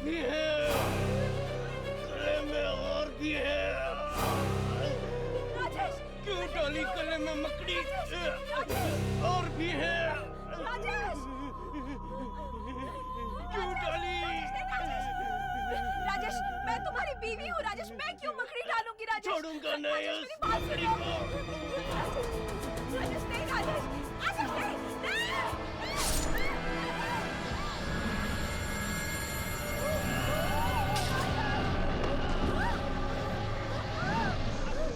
भी है, गले में और भी है। राजेश, क्यों डाली गले में मकड़ी? और भी है। राजेश, क्यों डाली? राजेश, मैं तुम्हारी बीवी हूँ राजेश, मैं क्यों मकड़ी डालूंगी राजेश? छोड़ूंगा नहीं राजेश, उस मेरी बात मकड़ी सुनो। को। राजेश नहीं, राजेश, राजेश नहीं।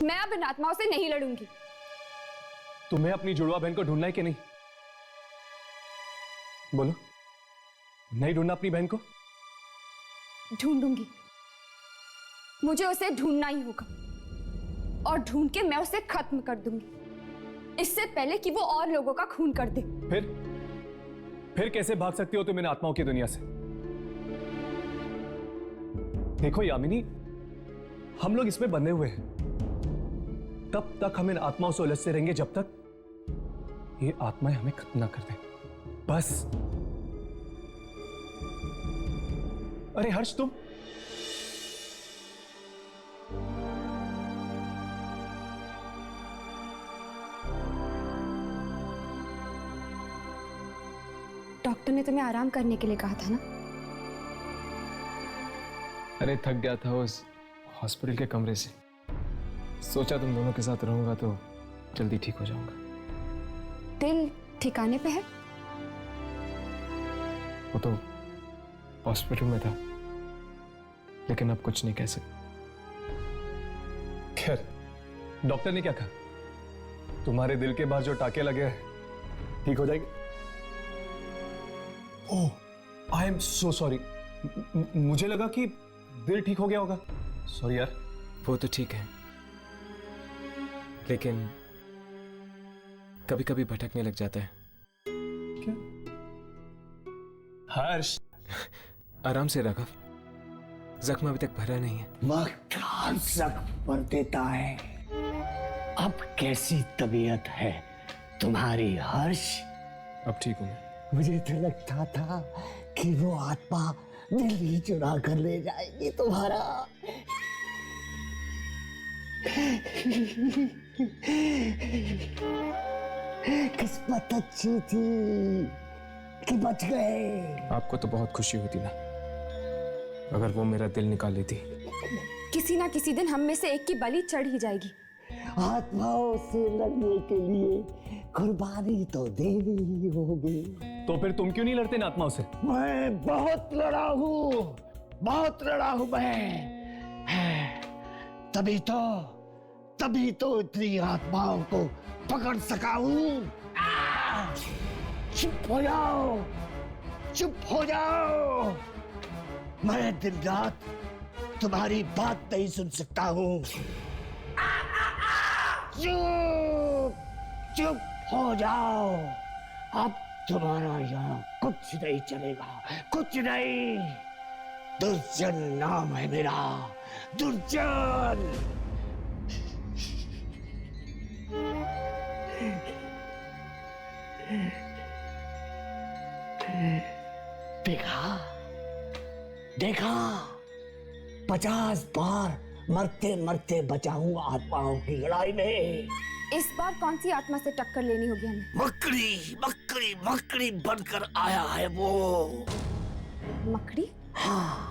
मैं अब इन आत्माओं से नहीं लड़ूंगी। तुम्हें अपनी जुड़वा बहन को ढूंढना है कि नहीं? बोलो, नहीं ढूंढना अपनी बहन को? ढूंढूंगी, मुझे उसे ढूंढना ही होगा और ढूंढ के मैं उसे खत्म कर दूंगी, इससे पहले कि वो और लोगों का खून कर दे। फिर कैसे भाग सकती हो तुम इन आत्माओं की दुनिया से? देखो यामिनी, हम लोग इसमें बंधे हुए हैं। तब तक हम इन आत्माओं से उलझते रहेंगे जब तक ये आत्माएं हमें खत्म ना कर दें। बस। अरे हर्ष, तुम डॉक्टर ने तुम्हें आराम करने के लिए कहा था ना? अरे थक गया था उस हॉस्पिटल के कमरे से। सोचा तुम दोनों के साथ रहूंगा तो जल्दी ठीक हो जाऊंगा। दिल ठिकाने पे है? वो तो हॉस्पिटल में था, लेकिन अब कुछ नहीं कह सकता। खैर, डॉक्टर ने क्या कहा? तुम्हारे दिल के बाहर जो टाके लगे हैं ठीक हो जाएंगे। ओह, आई एम सो सॉरी। मुझे लगा कि दिल ठीक हो गया होगा। सॉरी यार। वो तो ठीक है, लेकिन कभी कभी भटकने लग जाता है। क्या? हर्ष, आराम से राघव, जख्म अभी तक भरा नहीं है। वक्त हर जख्म भर देता है। अब कैसी तबीयत है तुम्हारी हर्ष? अब ठीक हूं मैं। मुझे तो लगता था कि वो आत्मा दिल ही चुरा कर ले जाएगी तुम्हारा। किस्मत अच्छी थी कि बच गए। आपको तो बहुत खुशी होती ना अगर वो मेरा दिल निकाल लेती। किसी ना किसी दिन हम में से एक की बलि चढ़ ही जाएगी। आत्माओं से लड़ने के लिए कुर्बानी तो देनी ही होगी। तो फिर तुम क्यों नहीं लड़ते इन आत्माओं से? मैं बहुत लड़ा हूँ, बहुत लड़ा हूँ मैं। तभी तो इतनी आत्माओं को पकड़ सका हूँ। चुप हो जाओ, चुप हो जाओ। मैं दिन रात तुम्हारी बात नहीं सुन सकता हूँ। चुप चुप हो जाओ। अब तुम्हारा यहाँ कुछ नहीं चलेगा, कुछ नहीं। दुर्जन नाम है मेरा, दुर्जन। देखा देखा, 50 बार मरते मरते बचा हूं आत्माओं की लड़ाई में। इस बार कौन सी आत्मा से टक्कर लेनी होगी हमें? मकड़ी मकड़ी मकड़ी बनकर आया है वो। मकड़ी? हाँ।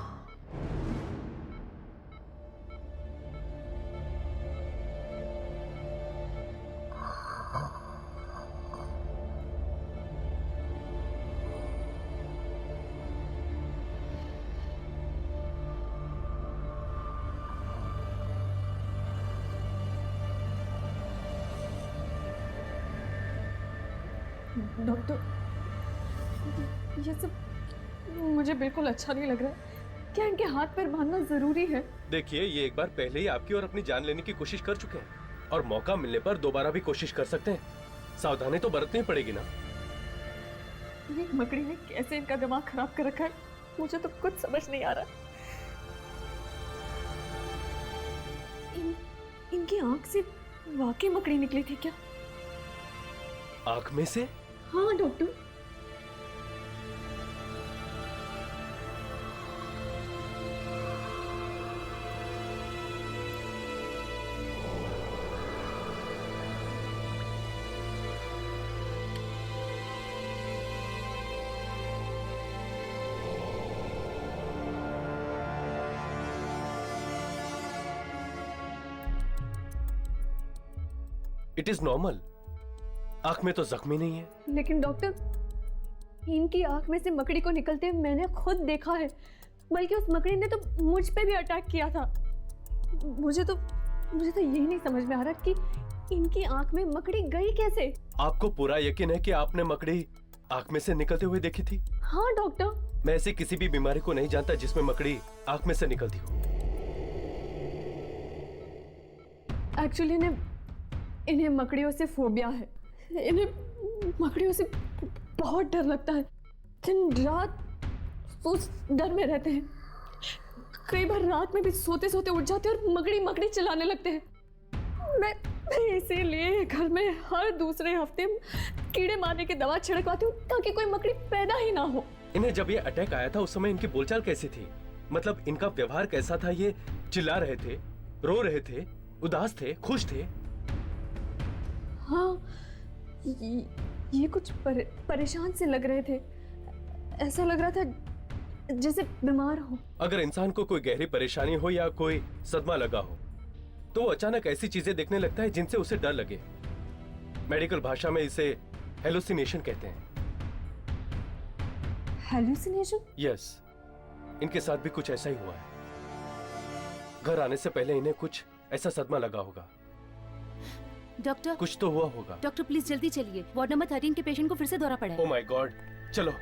डॉक्टर, ये सब मुझे बिल्कुल अच्छा नहीं लग रहा है। क्या इनके हाथ पैर बांधना जरूरी है? देखिए, ये एक बार पहले ही आपकी और अपनी जान लेने की कोशिश कर चुके हैं और मौका मिलने पर दोबारा भी कोशिश कर सकते हैं। सावधानी तो बरतनी पड़ेगी ना। ये मकड़ी ने कैसे इनका दिमाग खराब कर रखा है, मुझे तो कुछ समझ नहीं आ रहा। इनकी आंख से वाकई मकड़ी निकली थी क्या? आंख में से? हाँ डॉक्टर। It is normal. आंख में तो जख्मी नहीं है। लेकिन डॉक्टर, इनकी आंख में से मकड़ी को निकलते मैंने खुद देखा है, बल्कि उस मकड़ी ने तो मुझ पे भी अटैक किया था। मुझे तो यही नहीं समझ में आ रहा कि इनकी आंख में मकड़ी गई कैसे। आपको पूरा यकीन है कि आपने मकड़ी आंख में से निकलते हुए देखी थी? हाँ डॉक्टर। मैं ऐसी किसी भी बीमारी को नहीं जानता जिसमें मकड़ी आंख में से निकलती हो। एक्चुअली इन्हें मकड़ियों से फोबिया है। इन्हें मकड़ियों से बहुत डर लगता है। दिन रात उस डर में रहते हैं। कई बार रात में भी सोते सोते उठ जाते हैं और मकड़ी मकड़ी चिल्लाने लगते हैं। मैं इसीलिए घर में हर दूसरे हफ्ते कीड़े मारने की दवा छिड़कवाती हूँ ताकि कोई मकड़ी पैदा ही ना हो। इन्हें जब ये अटैक आया था उस समय इनकी बोलचाल कैसी थी? मतलब इनका व्यवहार कैसा था? ये चिल्ला रहे थे, रो रहे थे, उदास थे, खुश थे? हाँ, ये कुछ परेशान से लग रहे थे। ऐसा लग रहा था जैसे बीमार हो। अगर इंसान को कोई गहरी परेशानी हो या कोई सदमा लगा हो तो वो अचानक ऐसी चीजें देखने लगता है जिनसे उसे डर लगे। मेडिकल भाषा में इसे हेलुसिनेशन कहते हैं। हेलुसिनेशन? यस, इनके साथ भी कुछ ऐसा ही हुआ है। घर आने से पहले इन्हें कुछ ऐसा सदमा लगा होगा। डॉक्टर, कुछ तो हुआ होगा। डॉक्टर प्लीज जल्दी चलिए, वार्ड नंबर 13 के पेशेंट को फिर से दौरा पड़ा है। ओह माय गॉड, चलो।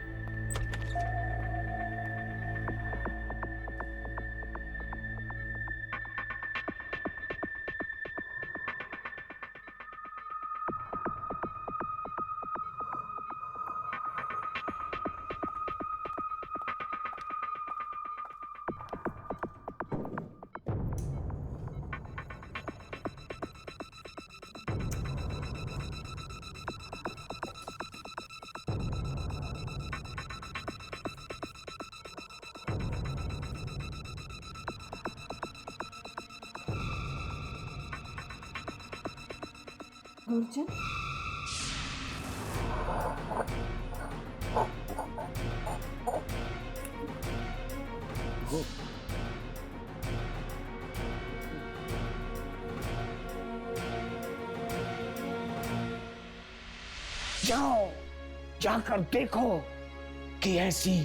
गुरजन, जाओ, जाकर देखो कि ऐसी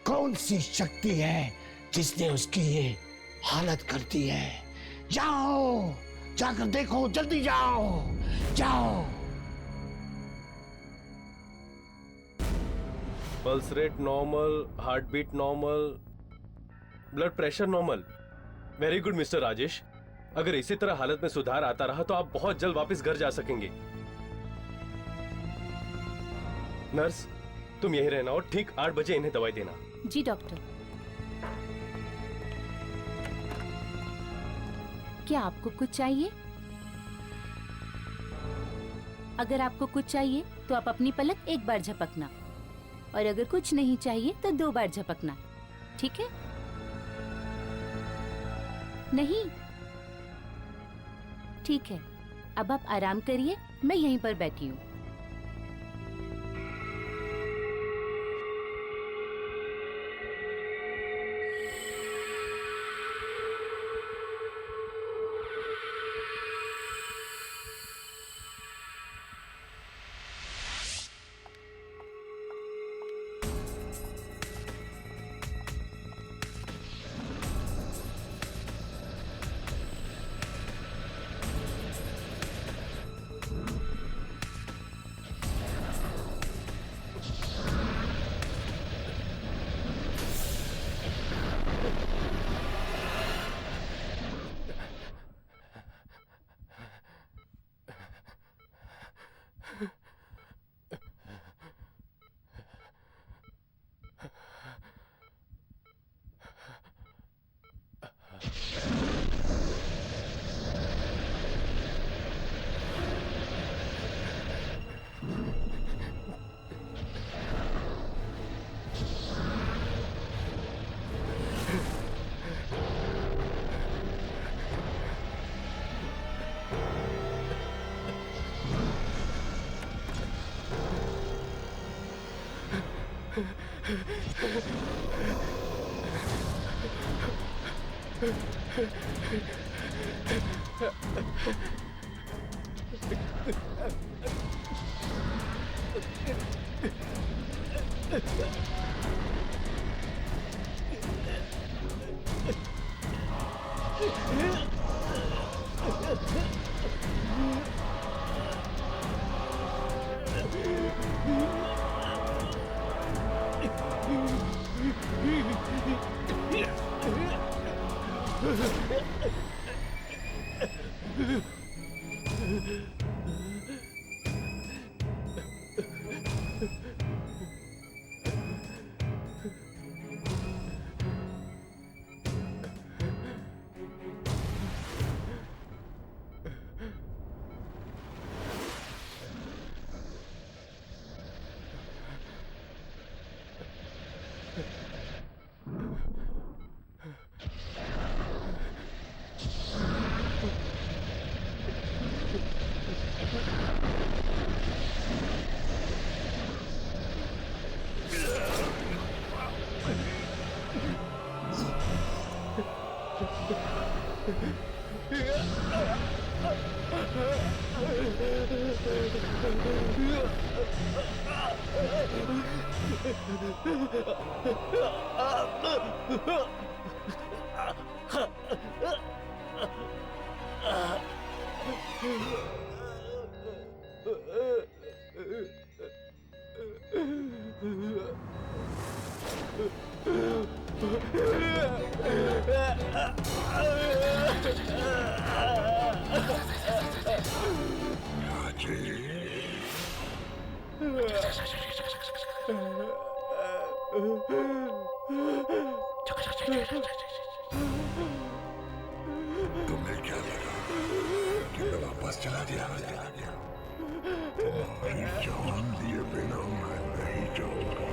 कौन सी शक्ति है जिसने उसकी ये हालत कर दी है। जाओ, जाकर देखो, जल्दी जाओ, जाओ। Pulse rate normal, heart beat normal, blood pressure normal. Very good mister Rajesh. अगर इसी तरह हालत में सुधार आता रहा तो आप बहुत जल्द वापस घर जा सकेंगे। नर्स, तुम यहीं रहना और ठीक 8 बजे इन्हें दवाई देना। जी डॉक्टर। क्या आपको कुछ चाहिए? अगर आपको कुछ चाहिए तो आप अपनी पलक एक बार झपकना, और अगर कुछ नहीं चाहिए तो 2 बार झपकना, ठीक है? नहीं? ठीक है, अब आप आराम करिए, मैं यहीं पर बैठी हूँ। तुम्हें क्या लगा कि मैं वापस चला गया? तुम्हारी जान दिए बिना मैं नहीं जाऊंगा।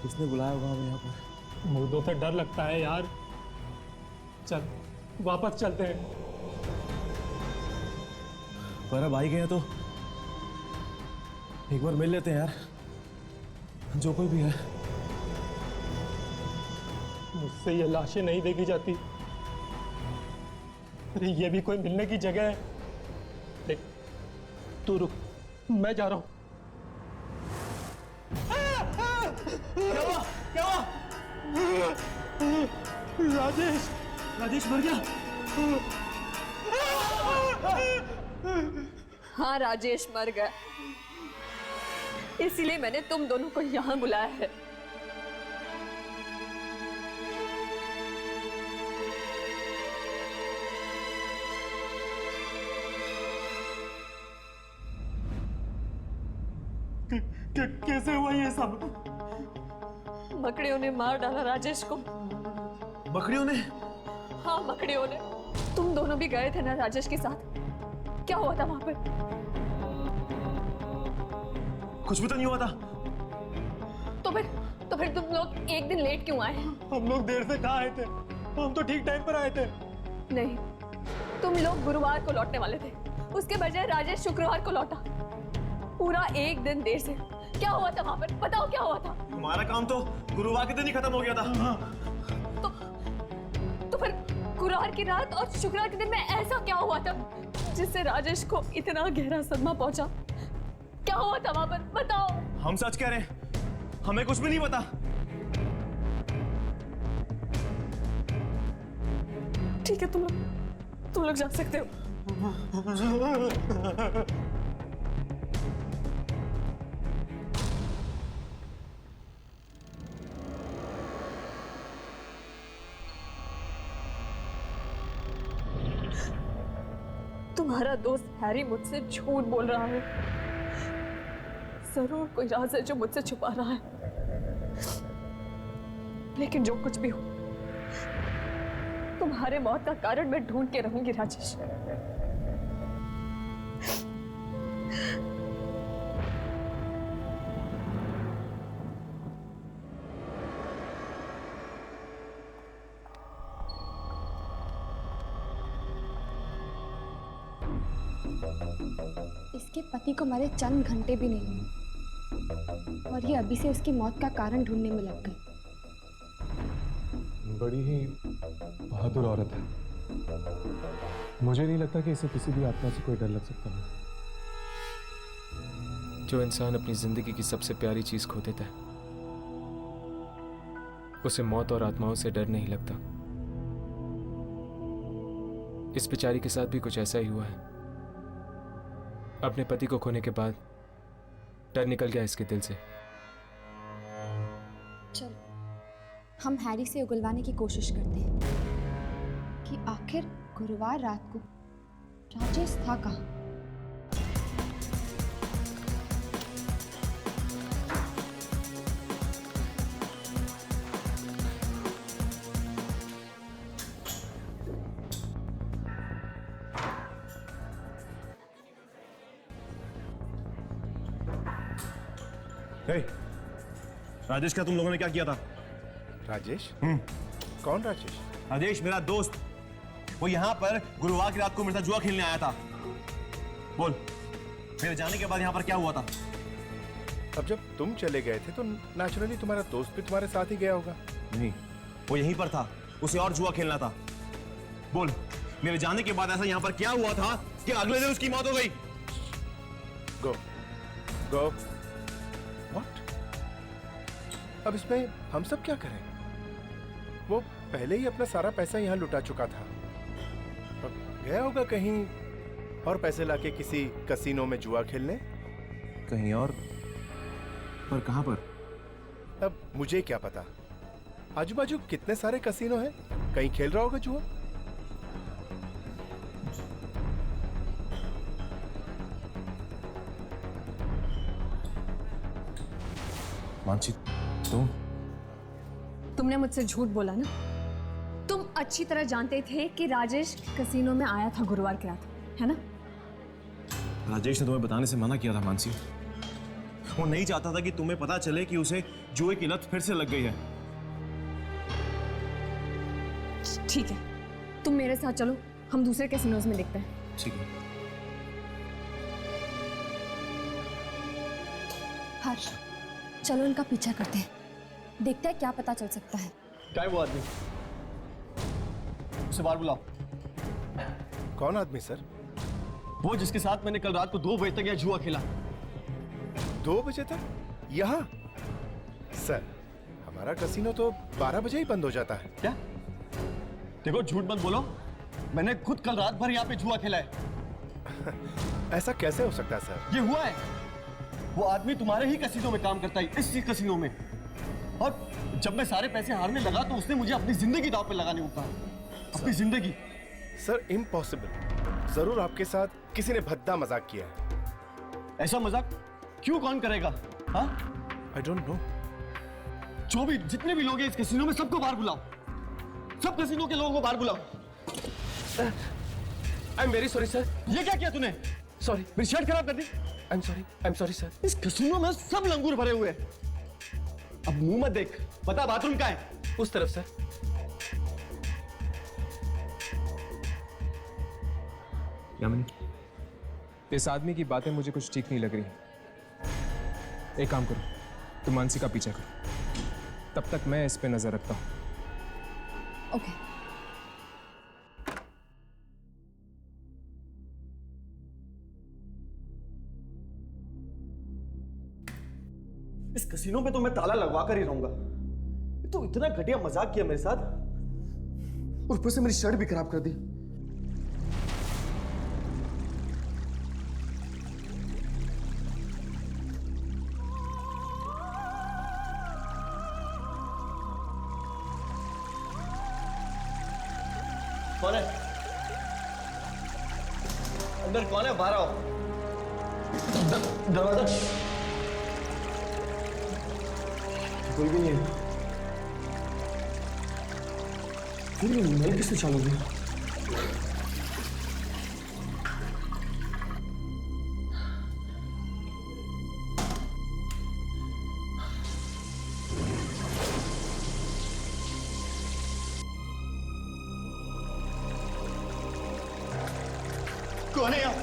किसने बुलाया होगा हमें यहाँ पर? मुर्दों से डर लगता है यार। चल वापस चलते हैं। पर अब आ ही गए हैं तो एक बार मिल लेते हैं यार, जो कोई भी है। मुझसे ये लाशें नहीं देखी जाती। अरे ये भी कोई मिलने की जगह है? देख तू रुक, मैं जा रहा हूं। क्या हुआ? राजेश, राजेश मर गया। हाँ, राजेश मर गया, इसीलिए मैंने तुम दोनों को यहाँ बुलाया है। कैसे हुआ ये सब? मकड़ियों ने मार डाला राजेश को। बकरियों ने? हाँ, मकड़ियों ने। तुम दोनों भी गए थे ना राजेश के साथ? क्या हुआ था वहां पे? कुछ भी तो नहीं हुआ था। तो फिर तुम लोग एक दिन लेट क्यों आए? हम लोग देर से कहाँ आए थे? हम तो ठीक टाइम पर आए थे। नहीं, तुम लोग गुरुवार को लौटने वाले थे, उसके बजाय राजेश शुक्रवार को लौटा। पूरा एक दिन देर से। क्या हुआ था वहां पर? बताओ क्या हुआ था? हमारा काम तो गुरुवार के दिन ही खत्म हो गया था। तो फिर गुरुवार की रात और शुक्रवार के दिन में ऐसा क्या हुआ था जिससे राजेश को इतना गहरा सदमा पहुंचा? क्या हुआ था वहां पर? बताओ। हम सच कह रहे हैं, हमें कुछ भी नहीं पता। ठीक है, तुम लोग जा सकते हो। तुम्हारा दोस्त हैरी मुझसे झूठ बोल रहा है। जरूर कोई राज है जो मुझसे छुपा रहा है, लेकिन जो कुछ भी हो, तुम्हारे मौत का कारण मैं ढूंढ के रहूंगी राजेश। इसके पति को मरे चंद घंटे भी नहीं हुए और ये अभी से उसकी मौत का कारण ढूंढने में लग गई। बड़ी ही बहादुर औरत है। मुझे नहीं लगता कि इसे किसी भी आत्मा से कोई डर लग सकता है। जो इंसान अपनी जिंदगी की सबसे प्यारी चीज खो देता है, उसे मौत और आत्माओं से डर नहीं लगता। इस बेचारी के साथ भी कुछ ऐसा ही हुआ है। अपने पति को खोने के बाद डर निकल गया इसके दिल से। चलो हम हैरी से उगलवाने की कोशिश करते हैं कि आखिर गुरुवार रात को राजेश था कहाँ। राजेश का तुम लोगों ने क्या किया था? राजेश? कौन राजेश? राजेश मेरा दोस्त, वो यहाँ पर गुरुवार की रात को मेरे साथ जुआ खेलने आया था। बोल, मेरे जाने के बाद यहाँ पर क्या हुआ था? अब जब तुम चले गए थे तो नेचुरली तुम्हारा दोस्त भी तुम्हारे साथ ही गया होगा। नहीं, वो यहीं पर था, उसे और जुआ खेलना था। बोल, मेरे जाने के बाद ऐसा यहाँ पर क्या हुआ था कि अगले दिन उसकी मौत हो गई? गो गो। व्हाट? अब इसमें हम सब क्या करें? वो पहले ही अपना सारा पैसा यहाँ लुटा चुका था। अब गया होगा कहीं और पैसे लाके किसी कसीनो में जुआ खेलने। कहीं और? पर कहां पर? अब मुझे क्या पता, आजू बाजू कितने सारे कसीनो हैं, कहीं खेल रहा होगा जुआ। मानसी, तुमने मुझसे झूठ बोला ना। तुम अच्छी तरह जानते थे कि राजेश कसीनो में आया था गुरुवार की रात, है ना? राजेश ने तुम्हें बताने से मना किया था मानसी। वो नहीं चाहता था कि तुम्हें पता चले कि उसे जुए की लत फिर से लग गई है। ठीक है, तुम मेरे साथ चलो, हम दूसरे कैसीनोज में देखते हैं। ठीक है। हर्ष, चलो इनका पीछा करते हैं, देखते हैं क्या पता चल सकता है। क्या है वो आदमी? उसे बाहर बुलाओ। कौन आदमी सर? वो जिसके साथ मैंने कल रात को 2 बजे तक यह जुआ खेला। 2 बजे तक यहाँ? सर, हमारा कसीनो तो 12 बजे ही बंद हो जाता है। क्या? देखो, झूठ मत बोलो, मैंने खुद कल रात भर यहाँ पे जुआ खेला है। ऐसा कैसे हो सकता है सर? ये हुआ है। वो आदमी तुम्हारे ही कसीनो में काम करता है, इसी कसीनो में। और जब मैं सारे पैसे हारने लगा तो उसने मुझे अपनी जिंदगी दांव पे लगाने को कहा। अपनी जिंदगी। Sir, impossible. जरूर आपके साथ किसी ने भद्दा मजाक किया है। ऐसा मजाक क्यों कौन करेगा? हाँ? I don't know. जो भी जितने भी लोग हैं इस कसीनो में, सबको बाहर बुलाओ। सब कसीनो के लोगों को बाहर बुलाओ। I am very sorry sir. ये क्या किया तूने? सॉरी, मेरी शर्ट खराब कर दी। I am sorry sir. इस कसीनो में सब लंगूर भरे हुए हैं। अब मुंह मत देख, बता बाथरूम कहाँ है? उस तरफ सर। यामिनी, इस आदमी की बातें मुझे कुछ ठीक नहीं लग रही। एक काम करो, तुम मानसी का पीछा करो, तब तक मैं इस पे नजर रखता हूं। ओके। इस कसीनो में तो मैं ताला लगवा कर ही रहूंगा। तो इतना घटिया मजाक किया मेरे साथ और ऊपर से मेरी शर्ट भी खराब कर दी। कौन है? अंदर कौन है? बाहर आओ। दरवाजा कोई भी नहीं है। फिर भी नल किसने चालू किया? कौन है यहाँ?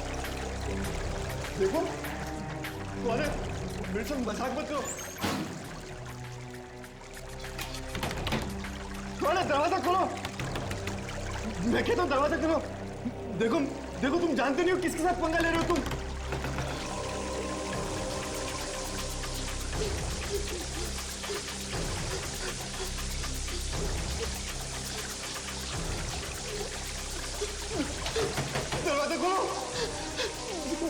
देखो कौन है? मेरे संग मजाक मत करो। कौन है? दरवाजा खोलो। मैं कहता हूँ दरवाजा खोलो। देखो देखो, तुम जानते नहीं हो किसके साथ पंगा ले रहे हो तुम। दरवाजा खोलो। देखो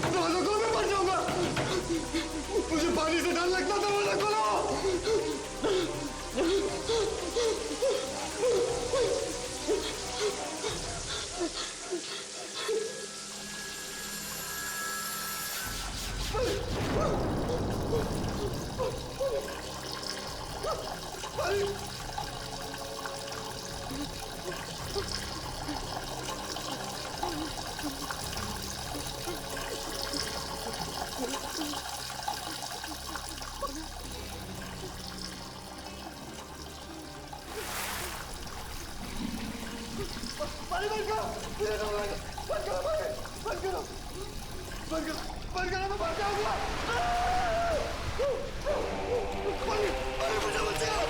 दरवाजा खोलो, मैं मर जाऊंगा। मुझे पानी से डर लगता, दरवाजा खोलो। पानी बंद करो, बंद करो, बंद करो, बंद करो, बंद करो, मैं मर जाऊंगा। पानी, पानी मुझे बचाओ।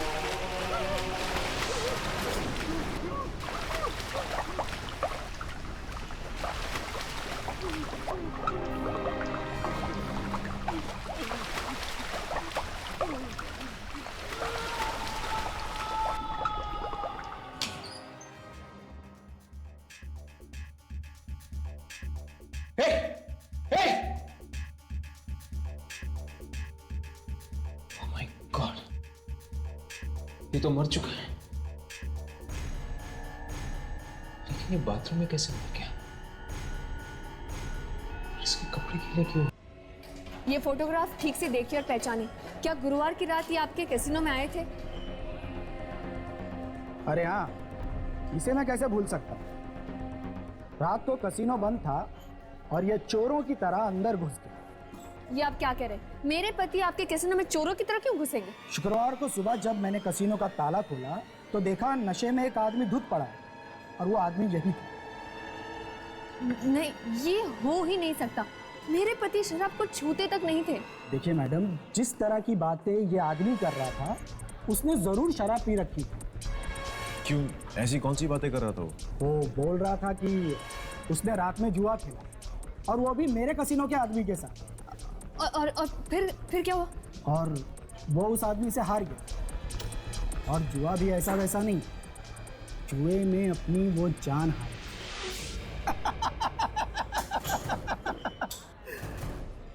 ये तो मर चुका है, लेकिन ये बाथरूम में कैसे मर गया? इसके कपड़े गीले क्यों? ये फोटोग्राफ ठीक से देखिए और पहचाने। क्या गुरुवार की रात ये आपके कैसीनो में आए थे? अरे हाँ, इसे मैं कैसे भूल सकता। रात को कैसीनो बंद था और ये चोरों की तरह अंदर घुस गए। ये आप क्या कह रहे हैं? मेरे पति आपके कैसीनो में चोरों की तरह क्यों घुसेंगे? शुक्रवार को सुबह जब मैंने कैसीनो का ताला खोला तो देखा नशे में एक आदमी धुत पड़ा है और वो आदमी यही था। नहीं, ये हो ही नहीं सकता। मेरे पति शराब को छूते तक नहीं थे। देखिए मैडम, जिस तरह की बातें ये आदमी कर रहा था उसने जरूर शराब पी रखी थी। क्यों? ऐसी कौन सी बातें कर रहा था वो बोल रहा था कि उसने रात में जुआ खेला और वो भी मेरे कैसीनो के आदमी के साथ। और फिर क्या हुआ? और वो उस आदमी से हार गया। और जुआ भी ऐसा वैसा नहीं, जुए में अपनी वो जान हारी।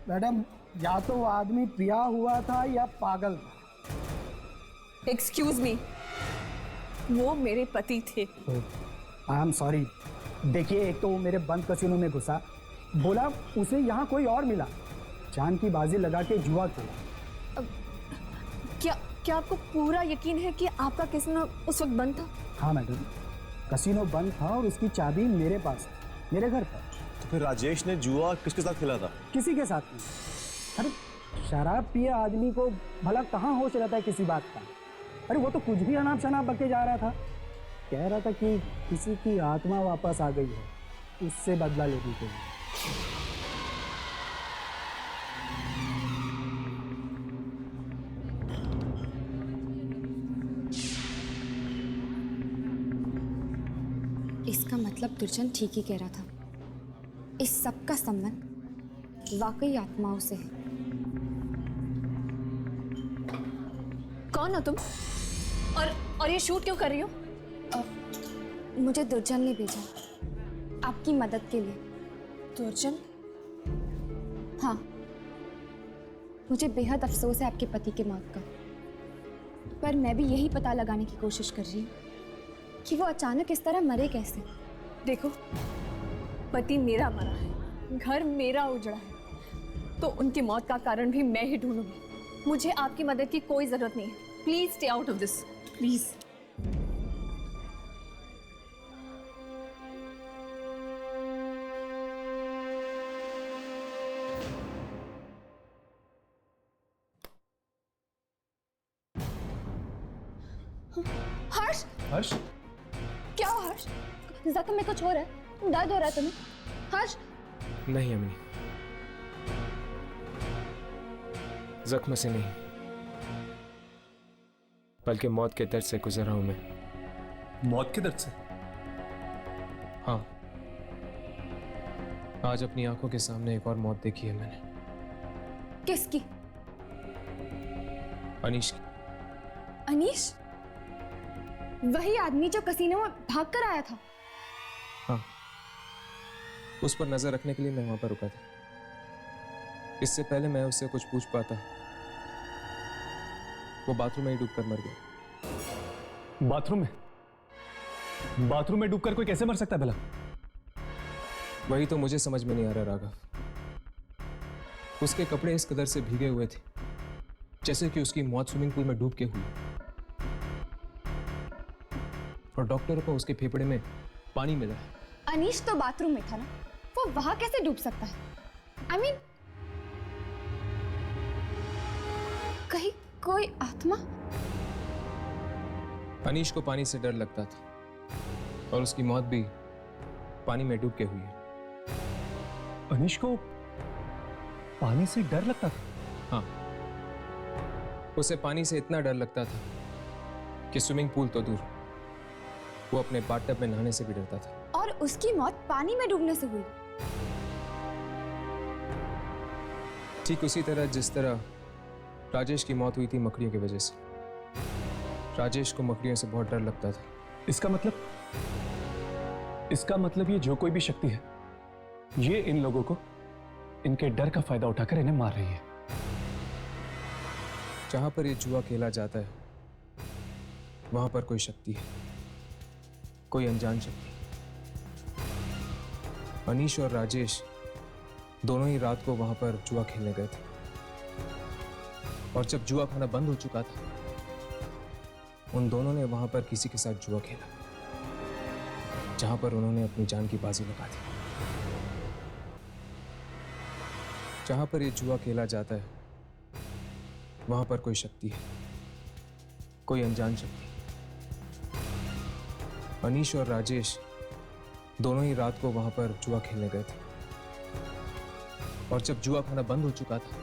मैडम, या तो वो आदमी पिया हुआ था या पागल था। एक्सक्यूज मी, वो मेरे पति थे। आई एम सॉरी। देखिए, एक तो वो मेरे बंद कैसीनो में घुसा, बोला उसे यहाँ कोई और मिला, जान की बाजी लगा के जुआ खेला। क्या आपको पूरा यकीन है कि आपका कैसीनो उस वक्त बंद था? हाँ मैडम, कैसीनो बंद था और उसकी चाबी मेरे पास, मेरे घर पर। तो फिर राजेश ने जुआ किसके साथ खेला था? किसी के साथ नहीं। अरे शराब पिए आदमी को भला कहाँ होश रहता है किसी बात का। अरे वो तो कुछ भी अनाप शनाप बके जा रहा था, कह रहा था कि किसी की आत्मा वापस आ गई है, उससे बदला लेने के लिए। इसका मतलब दुर्जन ठीक ही कह रहा था। इस सब का संबंध वाकई आत्माओं से है। कौन हो तुम? और ये शूट क्यों कर रही हो? मुझे दुर्जन ने भेजा आपकी मदद के लिए। दुर्जन? हाँ, मुझे बेहद अफसोस है आपके पति के मौत का, पर मैं भी यही पता लगाने की कोशिश कर रही हूँ कि वो अचानक इस तरह मरे कैसे। देखो, पति मेरा मरा है, घर मेरा उजड़ा है, तो उनकी मौत का कारण भी मैं ही ढूंढूंगी। मुझे आपकी मदद की कोई जरूरत नहीं है। Please stay out of this, please. Harsh, Harsh, क्या हो हर्ष? जख्म में कुछ हो रहा है? दर्द हो रहा है तुम्हें? हर्ष, नहीं अम्मी, जख्म से नहीं, बल्कि मौत के दर्द से गुजर रहा हूं मैं। मौत के दर्द से? हाँ, आज अपनी आंखों के सामने एक और मौत देखी है मैंने। किसकी? अनीश की। अनीश? वही आदमी जो कसीनो में भाग कर आया था? हाँ, उस पर नजर रखने के लिए मैं वहां पर रुका था। इससे पहले मैं उससे कुछ पूछ पाता, वो बाथरूम में ही डूबकर मर गया। बाथरूम में? बाथरूम में डूबकर कोई कैसे मर सकता है भला? वही तो मुझे समझ में नहीं आ रहा राघव। उसके कपड़े इस कदर से भीगे हुए थे जैसे कि उसकी मौत स्विमिंग पूल में डूब के हुई, और डॉक्टरों को उसके फेफड़े में पानी मिला है। अनीश तो बाथरूम में था ना, वो वहां कैसे डूब सकता है? I mean, कहीं कोई आत्मा? अनीश को पानी से डर लगता था, और उसकी मौत भी पानी में डूब के हुई है। अनीश को पानी से डर लगता था? हाँ, उसे पानी से इतना डर लगता था कि स्विमिंग पूल तो दूर, वो अपने बाथटब में नहाने से भी डरता था। और उसकी मौत पानी में डूबने से हुई? ठीक उसी तरह जिस तरह राजेश की मौत हुई थी मकड़ियों की वजह से। राजेश को मकड़ियों से बहुत डर लगता था। इसका मतलब ये जो कोई भी शक्ति है, ये इन लोगों को इनके डर का फायदा उठाकर इन्हें मार रही है। जहां पर ये जुआ खेला जाता है वहां पर कोई शक्ति है, कोई अनजान शक्ति। अनीश और राजेश दोनों ही रात को वहां पर जुआ खेलने गए थे, और जब जुआ खाना बंद हो चुका था, उन दोनों ने वहां पर किसी के साथ जुआ खेला, जहां पर उन्होंने अपनी जान की बाजी लगा दी। जहां पर ये जुआ खेला जाता है वहां पर कोई शक्ति है, कोई अनजान शक्ति। अनीश और राजेश दोनों ही रात को वहां पर जुआ खेलने गए थे, और जब जुआ खाना बंद हो चुका था,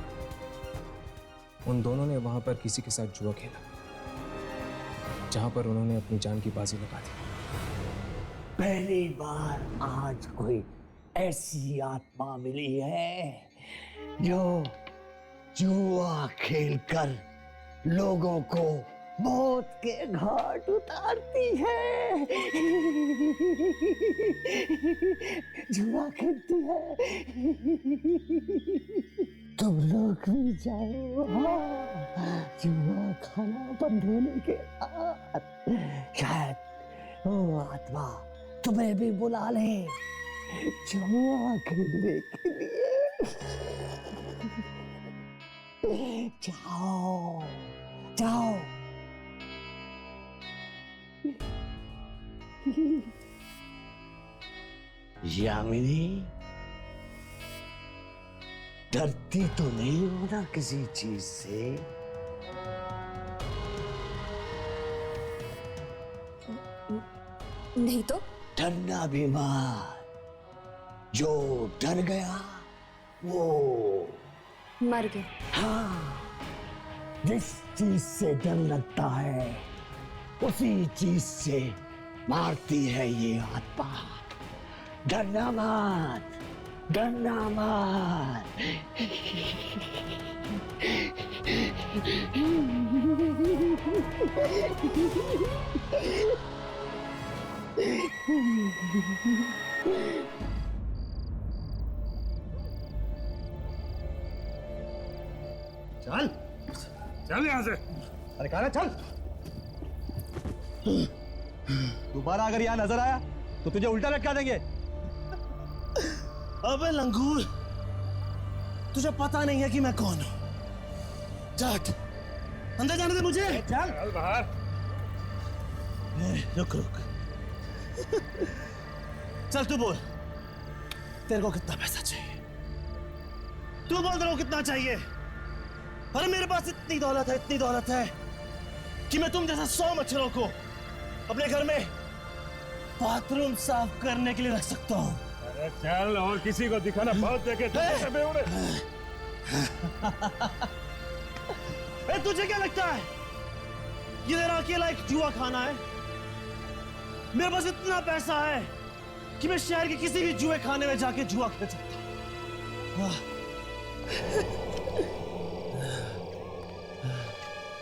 उन दोनों ने वहां पर किसी के साथ जुआ खेला, जहां पर उन्होंने अपनी जान की बाजी लगा दी। पहली बार आज कोई ऐसी आत्मा मिली है जो जुआ खेलकर लोगों को मौत के घाट उतारती है। जुआ खेलती है। तुम लोग भी जाओ, हाँ, जुआ खाना बंद होने के बाद शायद वो आत्मा तुम्हें भी बुला ले जुआ खेलने के लिए। जाओ जाओ। यामिनी, डरती तो नहीं हो ना किसी चीज से? नहीं तो? डरना भी मत। जो डर गया वो मर गया। हाँ, जिस चीज से डर लगता है उसी चीज से मारती है ये आत्मा। डरना मत, डरना मत। चल चल यहां से। अरे कहा ना चल। दोबारा अगर यहाँ नजर आया तो तुझे उल्टा लटका देंगे। अबे लंगूर, तुझे पता नहीं है कि मैं कौन हूं? चल अंदर जाने दे मुझे। चल बाहर। रुक रुक। चल तू बोल, तेरे को कितना पैसा चाहिए? तू बोल तेरे को कितना चाहिए? अरे मेरे पास इतनी दौलत है कि मैं तुम जैसा 100 मच्छरों को अपने घर में बाथरूम साफ करने के लिए रख सकता हूँ। अरे चल, और किसी को दिखाना बहुत देखे तुझे क्या लगता है ये तेरा अकेला एक जुआ खाना है? मेरे पास इतना पैसा है कि मैं शहर के किसी भी जुए खाने में जाके जुआ खेल सकता हूँ।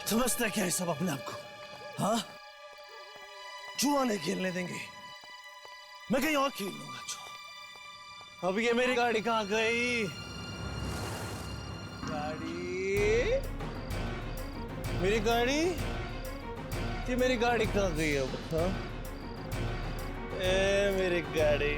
समझते क्या है सब अपने आप को? हाँ, जुआ नहीं खेलने देंगे, मैं कहीं और खेल लूंगा जुआ। अब ये मेरी गाड़ी कहाँ गई? मेरी गाड़ी ये मेरी गाड़ी कहाँ गई है? हाँ? मेरी गाड़ी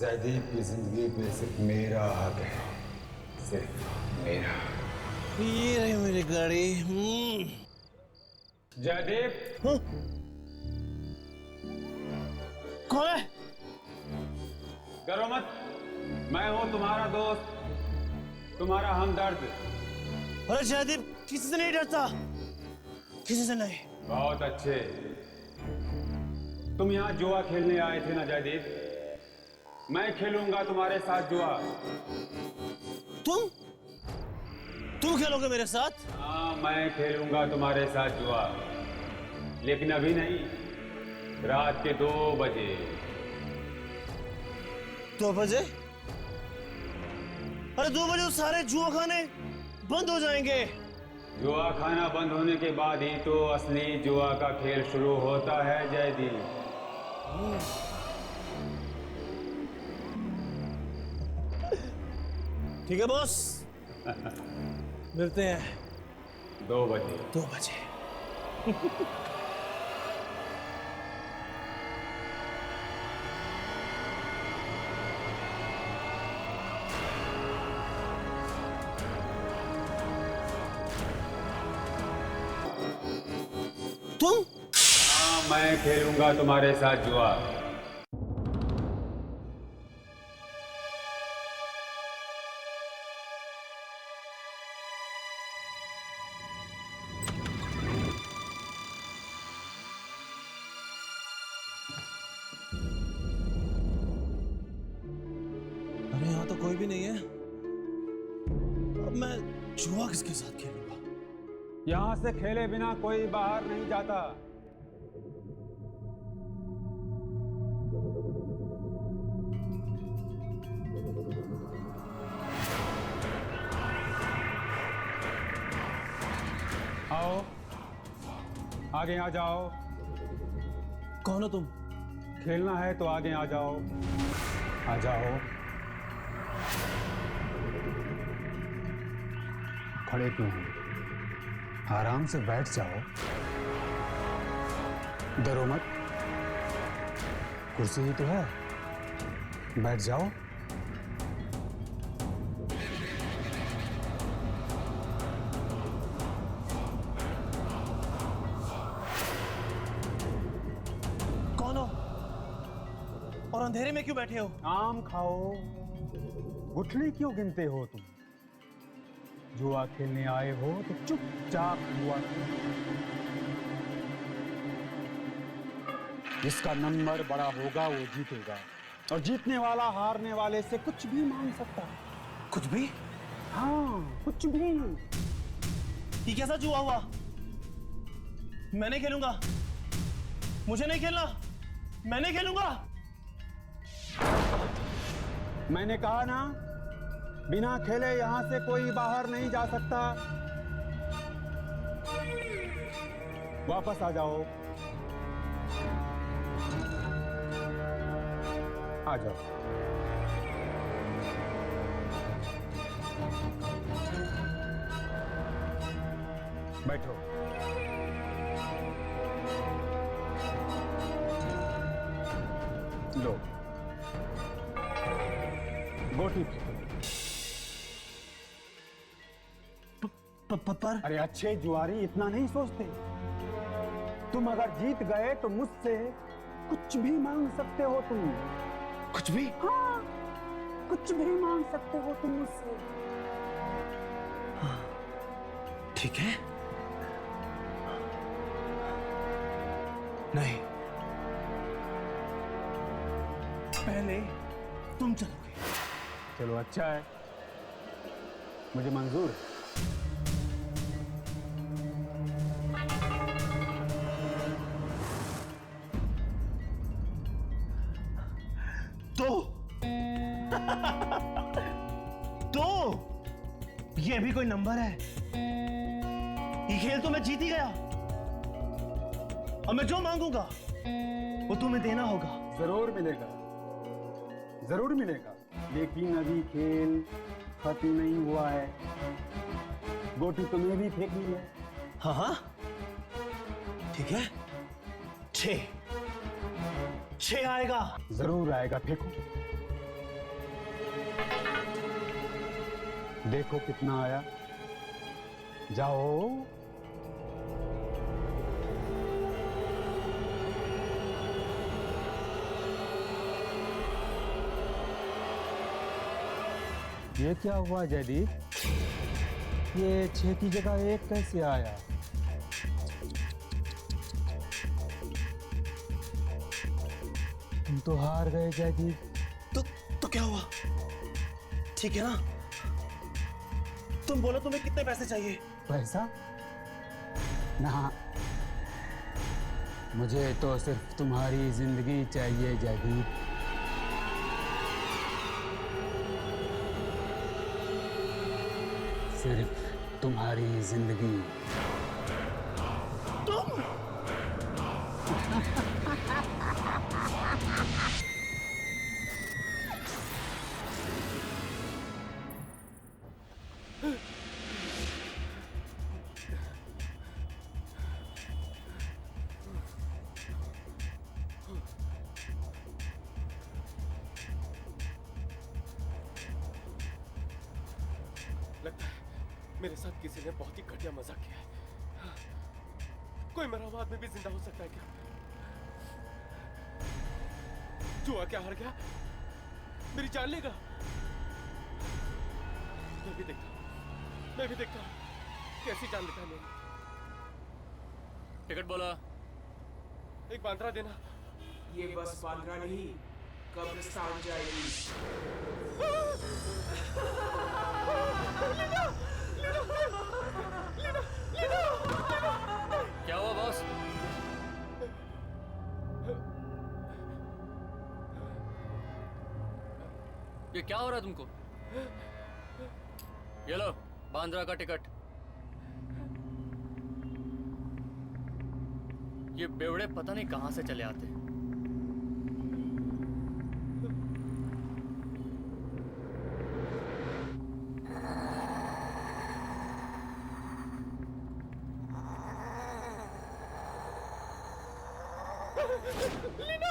जयदीप की जिंदगी पे सिर्फ मेरा हक है, सिर्फ मेरा। ये रही मेरी गाड़ी। जयदीप। कौन है? डरो मत, मैं हूं तुम्हारा दोस्त, तुम्हारा हमदर्द। अरे जयदीप किसी से नहीं डरता, किसी से नहीं। बहुत अच्छे। तुम यहाँ जुआ खेलने आए थे ना जयदीप? मैं खेलूंगा तुम्हारे साथ जुआ। तुम खेलोगे मेरे साथ? हाँ, मैं खेलूंगा तुम्हारे साथ जुआ, लेकिन अभी नहीं, रात के 2 बजे। 2 बजे? अरे 2 बजे तो सारे जुआ खाने बंद हो जाएंगे। जुआ खाना बंद होने के बाद ही तो असली जुआ का खेल शुरू होता है जयदीप। ठीक है बॉस, मिलते हैं 2 बजे। 2 बजे। तुम? हाँ, मैं खेलूंगा तुम्हारे साथ जुआ। अरे यहाँ तो कोई भी नहीं है, अब मैं जुआ किसके साथ खेलूंगा? यहाँ से खेले बिना कोई बाहर नहीं जाता। आओ, आगे आ जाओ। कौन हो तुम? खेलना है तो आगे आ जाओ, आ जाओ। खड़े क्यों हो? आराम से बैठ जाओ, डरो मत, कुर्सी ही तो है, बैठ जाओ। कौन हो और अंधेरे में क्यों बैठे हो? आम खाओ, गुठली क्यों गिनते हो तुम? जुआ खेलने आए हो तो चुपचाप जुआ जिसका नंबर बड़ा होगा वो जीतेगा। और जीतने वाला हारने वाले से कुछ भी मांग सकता है। कुछ भी? हाँ, कुछ भी। ये कैसा जुआ हुआ? मैं नहीं खेलूंगा, मुझे नहीं खेलना, मैं नहीं खेलूंगा। मैंने कहा ना, बिना खेले यहां से कोई बाहर नहीं जा सकता। वापस आ जाओ, आ जाओ। बैठो। लो, गोटी फेंको। पर अरे अच्छे जुआरी इतना नहीं सोचते। तुम अगर जीत गए तो मुझसे कुछ भी मांग सकते हो तुम। कुछ भी? हाँ, कुछ भी मांग सकते हो तुम मुझसे। ठीक है। नहीं, पहले तुम चलोगे। चलो अच्छा है, मुझे मंजूर है। तो ये भी कोई नंबर है? ये खेल तो मैं जीत ही गया। अब मैं जो मांगूंगा वो तुम्हें देना होगा। जरूर मिलेगा, जरूर मिलेगा, लेकिन अभी खेल खत्म नहीं हुआ है। गोटी तुम्हें भी फेंकनी है। हाँ हाँ, ठीक है। 6 आएगा। जरूर आएगा, फेंको। देखो कितना आया। जाओ। ये क्या हुआ जयदीप? ये 6 की जगह 1 कैसे आया? तुम तो हार गए जयदीप। तो क्या हुआ? ठीक है ना? तुम बोलो तुम्हें कितने पैसे चाहिए? पैसा? ना, मुझे तो सिर्फ तुम्हारी जिंदगी चाहिए जयदीप। सिर्फ तुम्हारी जिंदगी। तुम? लगता है मेरे साथ किसी ने बहुत ही घटिया मजाक किया है। कोई मरा हुआ आदमी भी जिंदा हो सकता है क्या? जुआ क्या हार गया? मेरी जान लेगा? मैं भी देखता हूं कैसी जान लेता है मेरी। टिकट बोला। एक बांद्रा देना। ये बस बांद्रा नहीं, कब्रिस्तान जाएगी। क्या हुआ बॉस? ये क्या हो रहा है तुमको? ये लो बांद्रा का टिकट। ये बेवड़े पता नहीं कहां से चले आते हैं। लीना!